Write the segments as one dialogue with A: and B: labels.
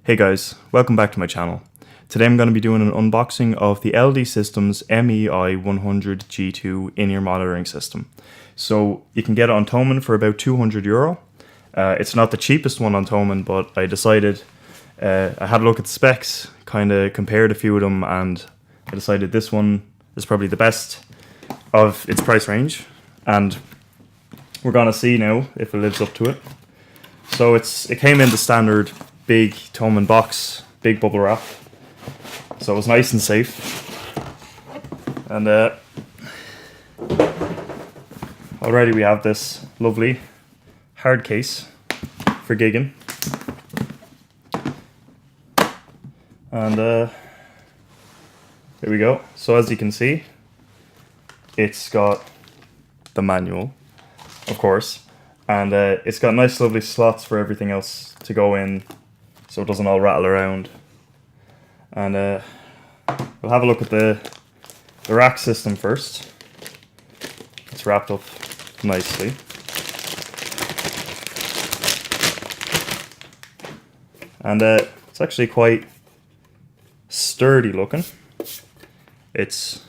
A: Hey guys, welcome back to my channel. Today I'm going to be doing an unboxing of the LD Systems MEI 100 G2 in-ear monitoring system. So you can get it on Thomann for about €200. It's not the cheapest one on Thomann, but I decided, I had a look at the specs, kind of compared a few of them, and I decided this one is probably the best of its price range. And we're going to see now if it lives up to it. So it came in the standard big Thomann box, big bubble wrap, so it was nice and safe. And already we have this lovely hard case for gigging, and there we go. So as you can see, it's got the manual, of course, and it's got nice lovely slots for everything else to go in, so it doesn't all rattle around. And we'll have a look at the rack system first. It's wrapped up nicely. And it's actually quite sturdy looking. It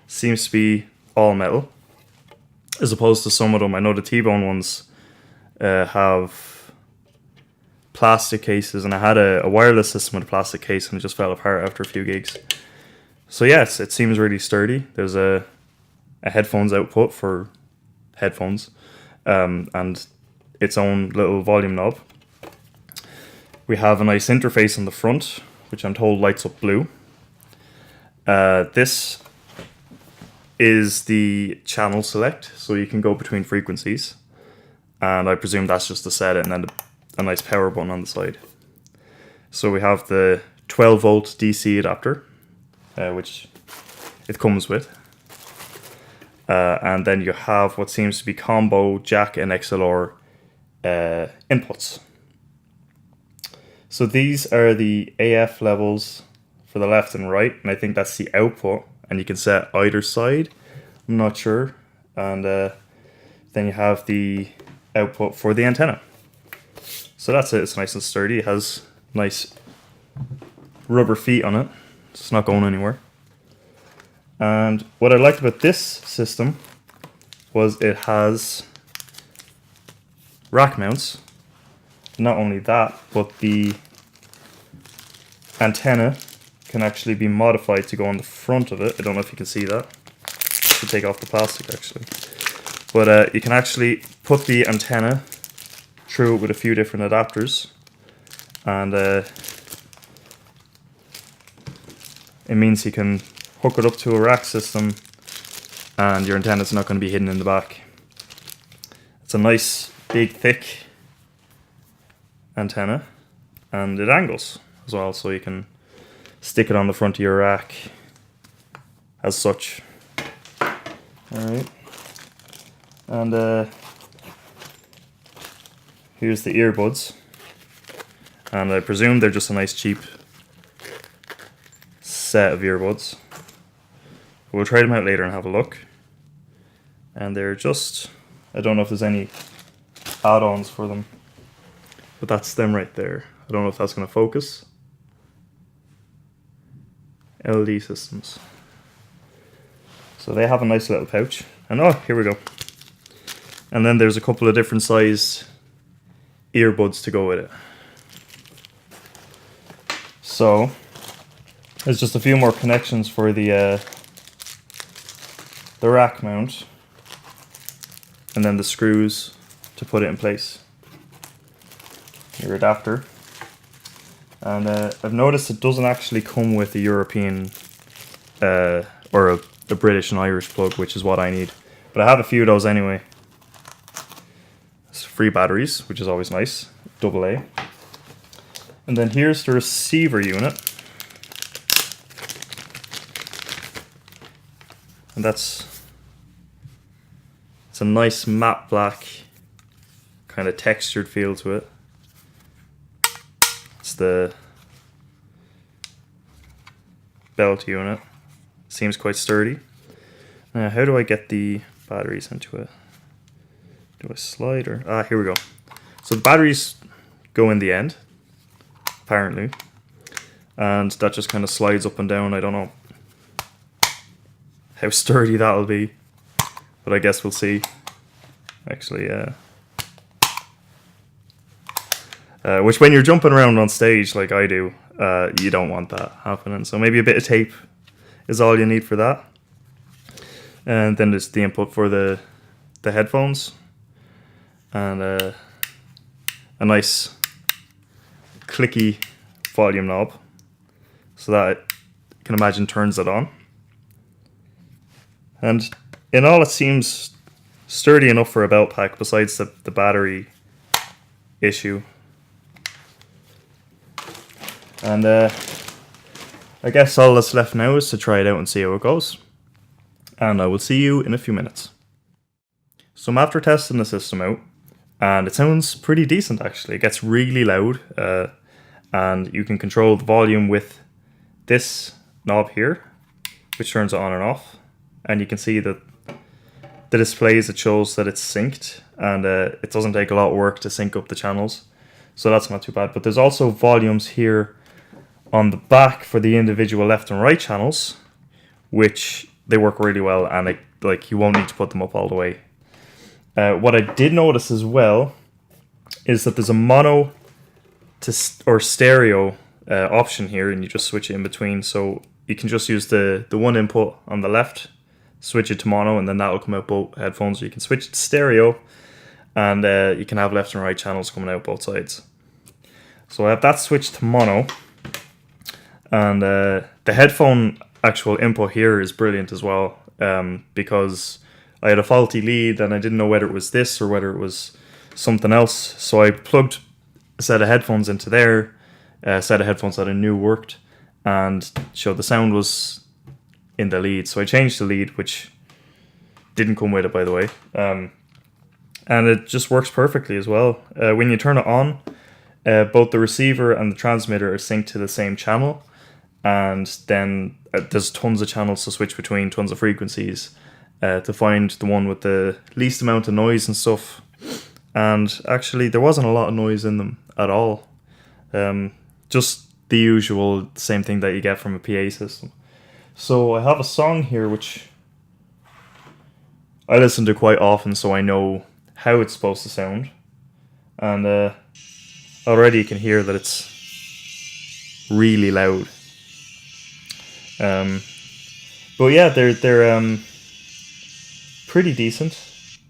A: seems to be all metal, as opposed to some of them. I know the T-Bone ones have plastic cases, and I had a wireless system with a plastic case and it just fell apart after a few gigs. So yes, it seems really sturdy. There's a headphones output for headphones, and its own little volume knob. We have a nice interface on the front, which I'm told lights up blue. This is the channel select, so you can go between frequencies, and I presume that's just to set it, and then a nice power button on the side. So we have the 12 volt DC adapter, which it comes with, and then you have what seems to be combo jack and XLR inputs. So these are the AF levels for the left and right, and I think that's the output, and you can set either side, I'm not sure. And then you have the output for the antenna. So that's it. It's nice and sturdy. It has nice rubber feet on it. It's not going anywhere. And what I liked about this system was it has rack mounts. Not only that, but the antenna can actually be modified to go on the front of it. I don't know if you can see that. To take off the plastic actually. But you can actually put the antenna through it with a few different adapters, and it means you can hook it up to a rack system and your antenna's not going to be hidden in the back. It's a nice big thick antenna, and it angles as well, so you can stick it on the front of your rack as such. Alright, and here's the earbuds, and I presume they're just a nice cheap set of earbuds. We'll try them out later and have a look. And they're just, I don't know if there's any add-ons for them, but that's them right there. I don't know if that's going to focus. LD Systems. So they have a nice little pouch, and oh, here we go. And then there's a couple of different size earbuds to go with it. So there's just a few more connections for the rack mount, and then the screws to put it in place. Your adapter, and I've noticed it doesn't actually come with a European or a British and Irish plug, which is what I need, but I have a few of those anyway. Free batteries, which is always nice, AA. And then here's the receiver unit, and it's a nice matte black kind of textured feel to it. It's the belt unit. Seems quite sturdy. Now, how do I get the batteries into it? Do I slide or... Ah, here we go. So the batteries go in the end, apparently. And that just kind of slides up and down. I don't know how sturdy that'll be, but I guess we'll see. Actually, which when you're jumping around on stage like I do, you don't want that happening. So maybe a bit of tape is all you need for that. And then there's the input for the headphones, and a nice clicky volume knob, so that you can imagine turns it on. And in all, it seems sturdy enough for a belt pack, besides the battery issue. And I guess all that's left now is to try it out and see how it goes. And I will see you in a few minutes. So I'm after testing the system out, and it sounds pretty decent actually. It gets really loud, and you can control the volume with this knob here, which turns it on and off. And you can see that the displays, it shows that it's synced, and it doesn't take a lot of work to sync up the channels, so that's not too bad. But there's also volumes here on the back for the individual left and right channels, which they work really well, and like you won't need to put them up all the way. What I did notice as well is that there's a mono or stereo option here, and you just switch it in between. So you can just use the one input on the left, switch it to mono, and then that'll come out both headphones. Or you can switch it to stereo, and you can have left and right channels coming out both sides. So I have that switched to mono, and the headphone actual input here is brilliant as well, because I had a faulty lead and I didn't know whether it was this or whether it was something else. So I plugged a set of headphones into there, a set of headphones that I knew worked, and showed the sound was in the lead. So I changed the lead, which didn't come with it, by the way, and it just works perfectly as well. When you turn it on, both the receiver and the transmitter are synced to the same channel, and then there's tons of channels to switch between, tons of frequencies, to find the one with the least amount of noise and stuff. And actually there wasn't a lot of noise in them at all. Just the usual same thing that you get from a PA system. So I have a song here which I listen to quite often, so I know how it's supposed to sound. And already you can hear that it's really loud. But yeah, they're pretty decent.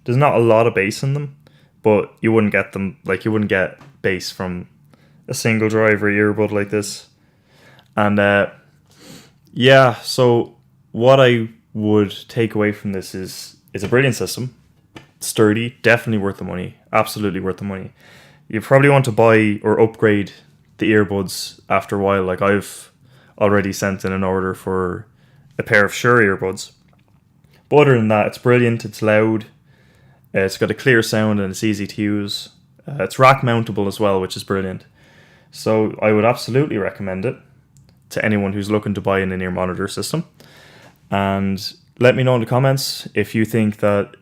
A: There's not a lot of bass in them, but you wouldn't get them, like you wouldn't get bass from a single driver earbud like this. And yeah, so what I would take away from this is it's a brilliant system, sturdy, definitely worth the money, absolutely worth the money. You probably want to buy or upgrade the earbuds after a while. Like I've already sent in an order for a pair of Shure earbuds. But other than that, it's brilliant, it's loud, it's got a clear sound, and it's easy to use. It's rack mountable as well, which is brilliant. So I would absolutely recommend it to anyone who's looking to buy an in-ear monitor system. And let me know in the comments if you think that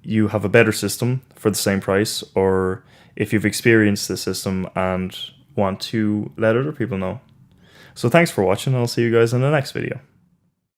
A: you have a better system for the same price, or if you've experienced the system and want to let other people know. So thanks for watching, and I'll see you guys in the next video.